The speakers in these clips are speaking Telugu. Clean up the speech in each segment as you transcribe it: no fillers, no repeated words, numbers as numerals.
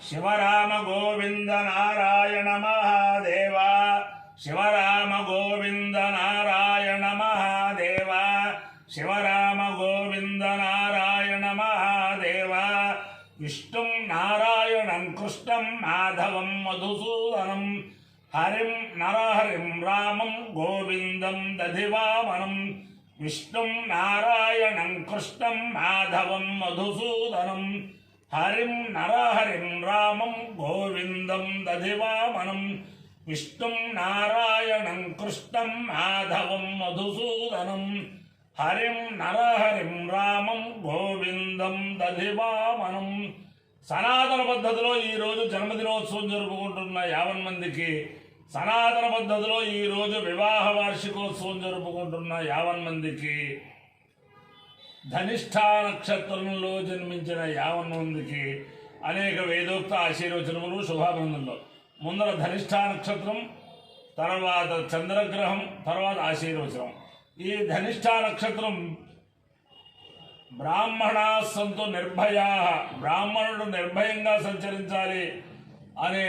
శివరామ గోవింద నారాయణ మహాదేవ శివరామ గోవింద నారాయణ మహాదేవ శివరామ గోవింద నారాయణ మహాదేవ విష్ణుం నారాయణం కృష్ణం మాధవం మధుసూదనం హరిం నరహరిం రామం గోవిందం దధివామనం విష్ణుం నారాయణం కృష్ణం మాధవం మధుసూదనం హరిం నరహరిం రామం గోవిందం దధివామనం విష్ణుం నారాయణం కృష్ణం మాధవం మధుసూదనం హరిం నరహరిం రామం గోవిందం దధివామనం. సనాతన పద్ధతిలో ఈరోజు జన్మదినోత్సవం జరుపుకుంటున్న 50 మందికి, సనాతన పద్ధతిలో ఈరోజు వివాహ వార్షికోత్సవం జరుపుకుంటున్న 50 మందికి, ధనిష్ఠా నక్షత్రంలో జన్మించిన 50 మందికి అనేక వేదోక్త ఆశీర్వచనములు శుభాభినందనలు. ముందర ధనిష్ఠా నక్షత్రం, తర్వాత చంద్రగ్రహం, తర్వాత ఆశీర్వచనం. ఈ ధనిష్ఠా నక్షత్రం బ్రాహ్మణా సంతు నిర్భయా, బ్రాహ్మణుడు నిర్భయంగా సంచరించాలి అనే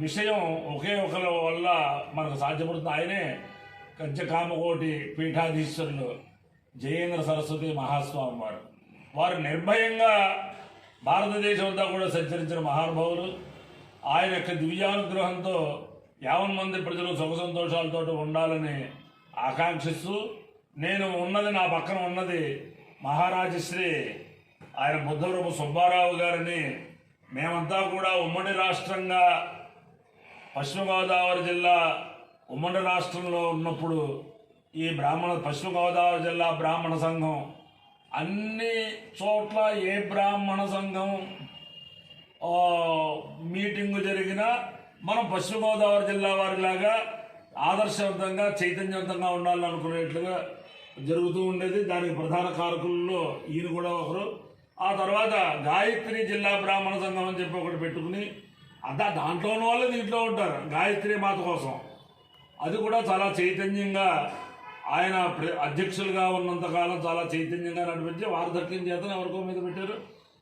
విషయం ఒకే ఒకరి వల్ల మనకు సాధ్యపడుతుంది. ఆయనే కంచకామకోటి పీఠాధీశ్వరులు జయేంద్ర సరస్వతి మహాస్వామి వారు. వారు నిర్భయంగా భారతదేశం అంతా కూడా సంచరించిన మహానుభావులు. ఆయన యొక్క దివ్యానుగ్రహంతో 50 మంది ప్రజలు సుఖ సంతోషాలతో ఉండాలని ఆకాంక్షిస్తూ, నేను ఉన్నది, నా పక్కన ఉన్నది మహారాజశ్రీ ఆయన బుద్ధవరపు సుబ్బారావు గారిని, మేమంతా కూడా ఉమ్మడి రాష్ట్రంగా పశ్చిమ గోదావరి జిల్లా ఉమ్మడి రాష్ట్రంలో ఉన్నప్పుడు ఈ పశ్చిమ గోదావరి జిల్లా బ్రాహ్మణ సంఘం అన్ని చోట్ల ఏ బ్రాహ్మణ సంఘం మీటింగు జరిగినా మనం పశ్చిమ గోదావరి జిల్లా వారిలాగా ఆదర్శవంతంగా చైతన్యవంతంగా ఉండాలనుకునేట్లుగా జరుగుతూ ఉండేది. దానికి ప్రధాన కారకుల్లో ఈయన కూడా ఒకరు. ఆ తర్వాత గాయత్రి జిల్లా బ్రాహ్మణ సంఘం అని చెప్పి ఒకటి పెట్టుకుని, దాంట్లో ఉన్న వాళ్ళు దీంట్లో ఉంటారు గాయత్రి మాత కోసం. అది కూడా చాలా చైతన్యంగా ఆయన అధ్యక్షులుగా ఉన్నంతకాలం చాలా చైతన్యంగా నడిపించి వార్ధక్యం చేత ఎవరికో మీద పెట్టారు.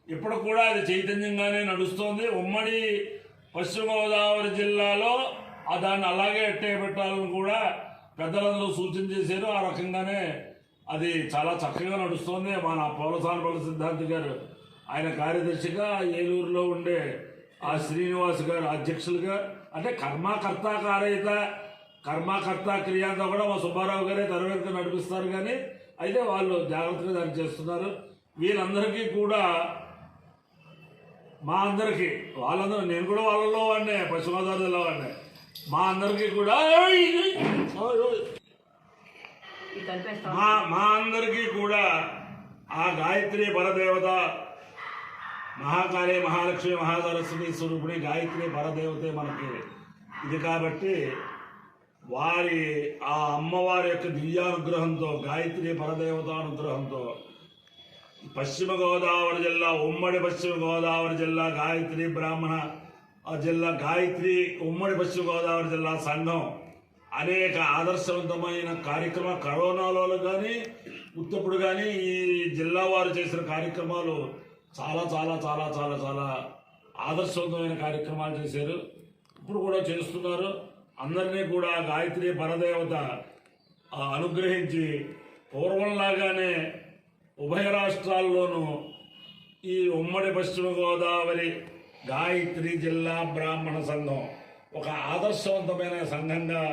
ఇప్పుడు కూడా అది చైతన్యంగానే నడుస్తోంది. ఉమ్మడి పశ్చిమ గోదావరి జిల్లాలో దాన్ని అలాగే ఎట్టే పెట్టాలని కూడా పెద్దలందరూ సూచన చేశారు. ఆ రకంగానే అది చాలా చక్కగా నడుస్తోంది. మన పౌలసానపల్లి సిద్ధాంతి గారు ఆయన కార్యదర్శిగా, ఏలూరులో ఉండే ఆ శ్రీనివాస్ గారు అధ్యక్షులుగా, అంటే కర్మకర్త కార్యత కర్మకర్త క్రియాంత కూడా మా సుబ్బారావు గారే తెరవేరుగా నడిపిస్తారు. కానీ అయితే వాళ్ళు జాగ్రత్తగా దాన్ని చేస్తున్నారు. వీళ్ళందరికీ కూడా మా అందరికీ, వాళ్ళందరూ, నేను కూడా వాళ్ళలో వాడినే, పశ్చిమ గోదావరి జిల్లా వాడినే, మా అందరికీ కూడా మా అందరికీ కూడా ఆ గాయత్రి పరదేవత మహాకాళి, మహాలక్ష్మి, మహాసరస్వతి స్వరూపిణి గాయత్రి పరదేవతే మనకి ఇది. కాబట్టి వారి ఆ అమ్మవారి యొక్క దివ్యానుగ్రహంతో, గాయత్రి పరదేవత అనుగ్రహంతో పశ్చిమ గోదావరి జిల్లా, ఉమ్మడి పశ్చిమ గోదావరి జిల్లా గాయత్రి బ్రాహ్మణ జిల్లా, గాయత్రి ఉమ్మడి పశ్చిమ గోదావరి జిల్లా సంఘం అనేక ఆదర్శవంతమైన కార్యక్రమాలు కరోనాలో కానీ ఉత్తప్పుడు కానీ ఈ జిల్లా వారు చేసిన కార్యక్రమాలు చాలా చాలా చాలా చాలా చాలా ఆదర్శవంతమైన కార్యక్రమాలు చేశారు. ఇప్పుడు కూడా చేస్తున్నారు. అందరినీ కూడా గాయత్రి పరదేవత అనుగ్రహించి పూర్వంలాగానే ఉభయ రాష్ట్రాల్లోనూ ఈ ఉమ్మడి పశ్చిమ గోదావరి గాయత్రి జిల్లా బ్రాహ్మణ సంఘం ఒక ఆదర్శవంతమైన సంఘంగా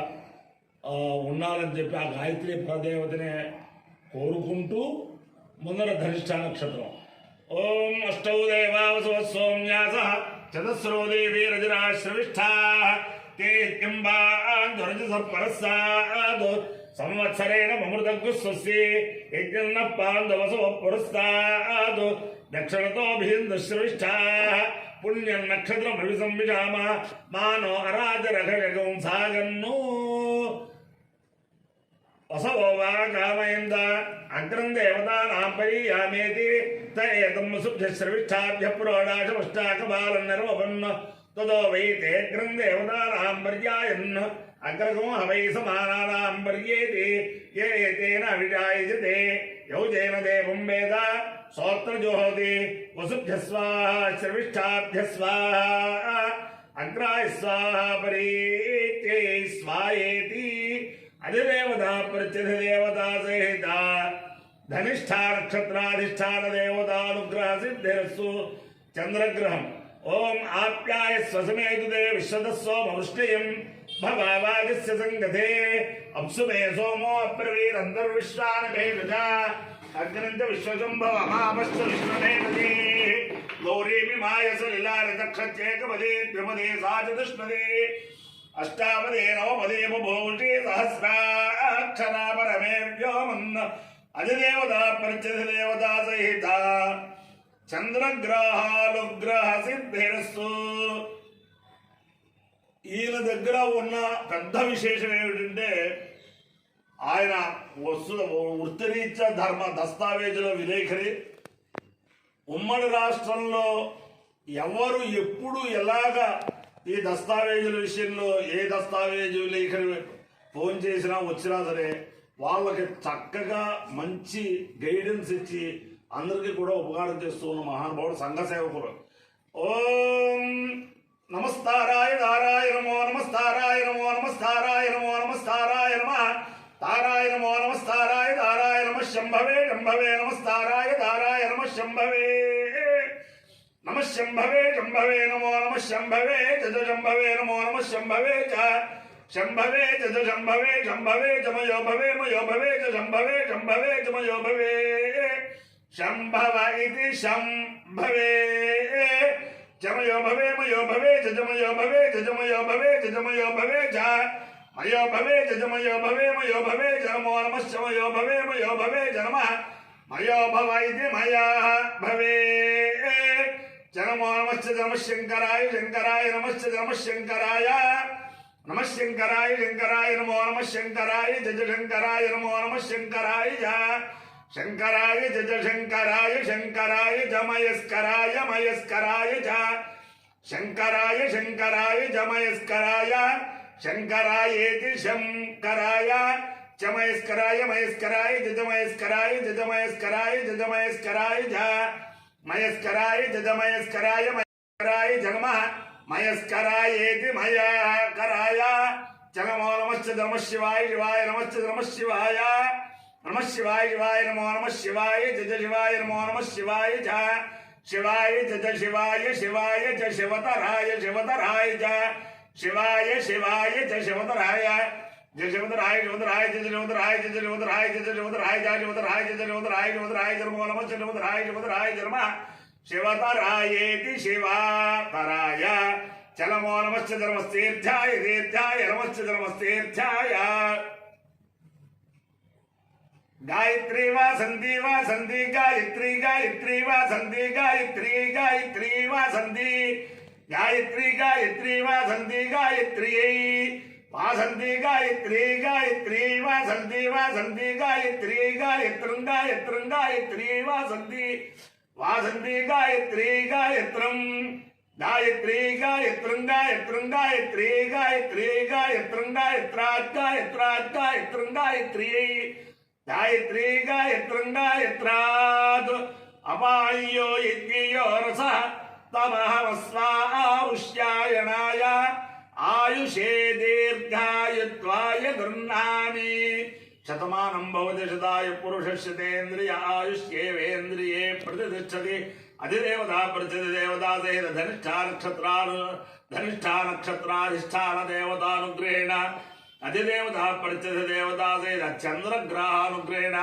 ఉండాలని చెప్పి ఆ గాయత్రి పరదేవతనే కోరుకుంటూ ముందర ధనిష్ఠా నక్షత్రం. ఓం అష్టౌ దేవావసవ సోమ్యాస చతస్రో దేవీ రజరాశ్రవిష్ఠా సంవత్సరేణ మమృతగ్గు స్వస్తి యజ్ఞన్న పాండవసో పురస్తాద్ దక్షిణతో భిందుశ్రవిష్ఠా పుణ్యం నక్షత్రం అభిసంవిషామ మానో అరాజరఘగం సాగన్ను వసవో వా కామయంద అగ్రం దేవతానాం పరియామేతి తేతం శుభ్యశ్రవిష్ఠాభ్య పురోడాశమష్టాకబాలం నిర్వపన్న ततो वै तेऽग्रं देवतानां पर्यायन् अग्रगो हवै समानानां पर्येति ये एतेन अभिजायजते यौजेन देवं वेद सोऽत्र जुहोति वसुभ्यः स्वाहा श्रविष्ठाभ्यः स्वाहा अग्राय स्वाहा परीत्यै स्वायेति अधिदेवता प्रत्यधिदेवता सहिता धनिष्ठा नक्षत्राधिष्ठान देवतानुग्रह सिद्धिरस्तु चंद्रग्रहम् ओम आप्याय स्वसमेतुदे विश्वदस्सोमवृष्टियम् भवावादिस्य संगते अप्सुमे सोमो अब्रवीरन्तर्विश्वानभेदजा अग्निञ्च विश्वशम्भवमापश्च विश्वमेतते गौरीमिमाय सलिलारचक्षत्येकपदे द्विपदे सा चतुष्पदे अष्टापदे नवपदे बुभूषे सहस्राक्षरा परमे व्योमन् अधिदेवता प्रत्यधिदेवता सहिता చంద్రగ్రహాలుగ్రహ సిద్ధిరస్తు. ఈయన దగ్గర ఉన్న పెద్ద విశేషం ఏమిటంటే ఆయన వృత్తిరీత్యా ధర్మ దస్తావేజుల విలేఖరి. ఉమ్మడి రాష్ట్రంలో ఎవరు ఎప్పుడు ఎలాగా ఈ దస్తావేజుల విషయంలో ఏ దస్తావేజు విలేఖరి ఫోన్ చేసినా వచ్చినా సరే వాళ్ళకి చక్కగా మంచి గైడెన్స్ ఇచ్చి అందరికీ కూడా ఉపకారం చేస్తూ ఉన్న మహానుభావుడు సంఘ సేవకులు. ఓం నమస్తారాయ దారాయ నమో నమస్తారాయ నమో నమస్తారాయ నమో నమస్తారాయ నమ తారాయ నమో నమస్తారాయ దారాయ నమ శంభవే శంభవే నమస్తారాయ దారాయ నమ శంభవే నమ శంభవే శంభవే నమో నమ శంభవే జజ శంభవే నమో నమ శంభవే చ శంభవే జజ శంభవే శంభవే జమయో భవే మయో భవే చ శంభవే శంభవే జమయో భవే शंभव इति शंभवे जमयो भवे मयो भवे जजमयो भवे जजमयो भवे जजमयो भवे ज मयो भवे जजमयो भवे मयो भवे जनमो नमश्चमयो भवे मयो भवे जनमः मयो भव इति मया भवे जनमो नमश्च जनमः शंकराय शंकराय नमश्च जनमः शंकराय नमः शंकराय शंकराय नमो नमः शंकराय जज शंकराय नमो नमः शंकराय ज शंकराय जज शंकराय शंकराय जमयस्कराय मयस्कराय ज शंकराय शंकराय जमयस्कराय शंकरायेति शंकराय चमयस्कराय मयस्कराय जजमयस्कराय जजमयस्कराय जजमयस्कराय ज मयस्कराय जजमयस्कराय मयस्कराय जन्मः मयस्करायेति मयस्कराय चनमो नमश्च नमः शिवाय शिवाय नमश्च नमः शिवाय नमः शिवाय शिवाय नमो नमः शिवाय जज शिवाय नमो नमः शिवाय ज शिवाय जज शिवाय शिवाय ज शिवतराय शिवतराय ज शिवाय शिवाय ज शिवतराय ज शिवतराय शिवतराय ज शिवतराय ज शिवतराय ज शिवतराय ज शिवतराय ज शिवतराय शिवतराय नमो नमः शिवतराय शिवतराय जन्म शिवतरायेति शिवातराय चलमो नमश्च धर्मस्तीर्थाय तीर्थाय नमश्च धर्मस्तीर्थाय गायत्री वासंती वासंती गायत्री गायत्री वासंती गायत्री गायत्री वासंती गायत्री गायत्री वासंती गायत्री वासंती गायत्री गायत्री वासंती वासंती गायत्री गायत्रं गायत्रं गायत्री वासंती वासंती गायत्री गायत्रं गायत्री गायत्रं गायत्रं गायत्री गायत्री गायत्रं गायत्रात् गायत्रात् गायत्रं गायत्री गायत्री गायत्रं गायत्रात् अपायो यज्ञयो रसः तमहमस्वाहुष्यायणाय आयुषे दीर्घायुत्वाय गृह्णामि शतमानं भवति शताय पुरुषस्यतेन्द्रिय आयुष्येवेन्द्रिये प्रतिष्ठति अधिदेवता प्रतिदेवता सहित धनिष्ठा नक्षत्राधिष्ठान देवतानुग्रहेण अधिदेवता प्रत्यधिदेवता सहित चंद्रग्रहानुग्रहेण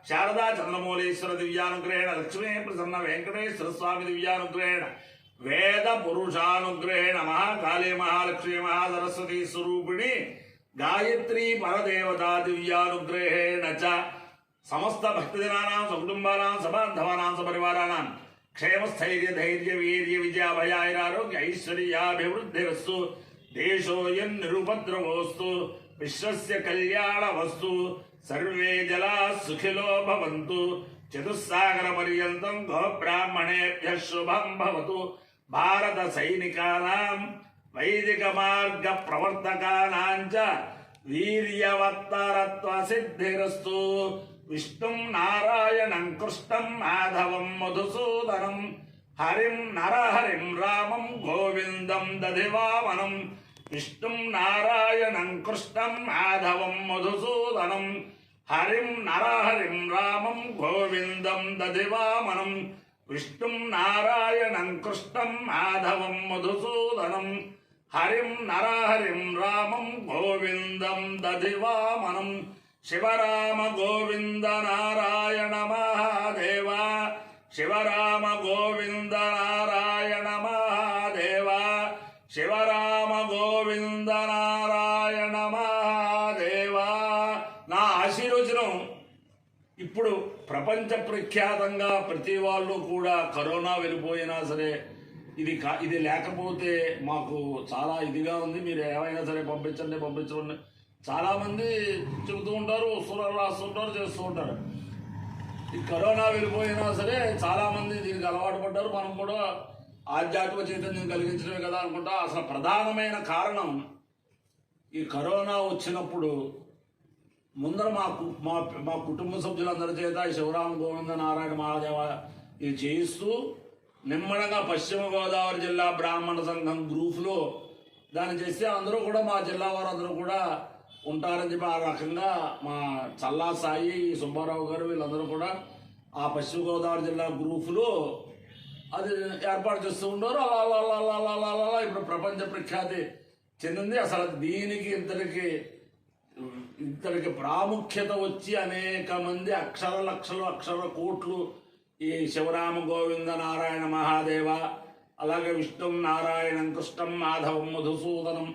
शारदा चंद्रमौलीश्वर दिव्यानुग्रहेण लक्ष्मी प्रसन्न वेंकटेश्वर स्वामी दिव्यानुग्रहेण वेद पुरुषानुग्रहेण महाकाली महालक्ष्मी महासरस्वती स्वरूपिणी गायत्री परदेवता दिव्यानुग्रहेण च समस्त भक्तजनानां सकुटुंबानां सबान्धवानां सपरिवाराणां क्षेम स्थैर्य धैर्य वीर्य विजयाभयारोग्य ऐश्वर्याभिवृद्धिरस्तु देशोऽयं निरुपद्रवोऽस्तु विश्वस्य कल्याणमस्तु सर्वे जनाः सुखिनो भवन्तु चतुस्सागरपर्यन्तं गोब्राह्मणेभ्यः शुभं भवतु భారత సైనికానాం వైదిక మార్గ ప్రవర్తకానాంచ వీర్యవత్తరత్వ సిద్ధిరస్తు. విష్ణుం నారాయణం కృష్ణం మాధవం మధుసూదనం హరిం నరహరిం రామం గోవిందం దధివామనం. విష్ణుం నారాయణం కృష్ణం మాధవం మధుసూదనం హరిం నరహరిం రామం గోవిందం దధివామనం. విష్ణుం నారాయణం కృష్ణం మాధవం మధుసూదనం హరిం నరహరిం రామం గోవిందం దధివామనం. శివరామ గోవింద నారాయణ మహాదేవ. శివరామ గోవింద నారాయణ మహాదేవ. శివరామ గోవింద నారాయణ మహాదేవ. నా ఆశీర్వచనం ఇప్పుడు ప్రపంచ ప్రఖ్యాతంగా ప్రతి వాళ్ళు కూడా కరోనా వెళ్ళిపోయినా సరే ఇది లేకపోతే మాకు చాలా ఇదిగా ఉంది, మీరు ఏమైనా సరే పంపించండి. చాలామంది చెబుతూ ఉంటారు, వస్తువులు రాస్తుంటారు, చేస్తూ ఉంటారు. ఈ కరోనా వెళ్ళిపోయినా సరే చాలామంది దీనికి అలవాటు పడ్డారు. మనం కూడా ఆధ్యాత్మిక చైతన్యం కలిగించడమే కదా అనుకుంటా. అసలు ప్రధానమైన కారణం ఈ కరోనా వచ్చినప్పుడు ముందర మా కుటుంబ సభ్యులందరి చేత ఈ శివరామ గోవింద నారాయణ మహాదేవ ఇది చేయిస్తూ నిమ్మడంగా పశ్చిమ గోదావరి జిల్లా బ్రాహ్మణ సంఘం గ్రూప్లో దాన్ని చేస్తే అందరూ కూడా మా జిల్లా వారందరూ కూడా ఉంటారని చెప్పి ఆ రకంగా మా చల్లా సాయి సుబ్బారావు గారు వీళ్ళందరూ కూడా ఆ పశ్చిమ గోదావరి జిల్లా గ్రూపులో అది ఏర్పాటు చేస్తూ ఉన్నారు. అలా ఇప్పుడు ప్రపంచ ప్రఖ్యాతి చెందింది. అసలు దీనికి ఇంతటికి ప్రాముఖ్యత వచ్చి అనేక మంది అక్షర కోట్లు ఈ శివరామ గోవింద నారాయణ మహాదేవ, అలాగే విష్ణుం నారాయణం కృష్ణం మాధవం మధుసూదనం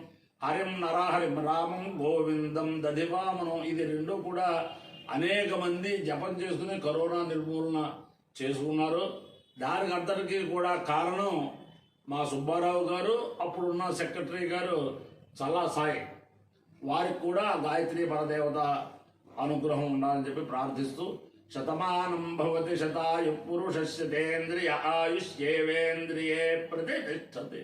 హరిం నరహరిం రామం గోవిందం దధివామనం ఇది రెండు కూడా అనేక మంది జపం చేసుకుని కరోనా నిర్మూలన చేసుకున్నారు. దానికి అంతటికీ కూడా కారణం మా సుబ్బారావు గారు, అప్పుడున్న సెక్రటరీ గారు చల్లా సాయి, వారికి కూడా గాయత్రి పరదేవత అనుగ్రహం ఉండాలని చెప్పి ప్రార్థిస్తూ శతమానం భవతి శతాయు పురుషస్య తేంద్రియ ఆయుష్యేవేంద్రియే ప్రతిష్టతి.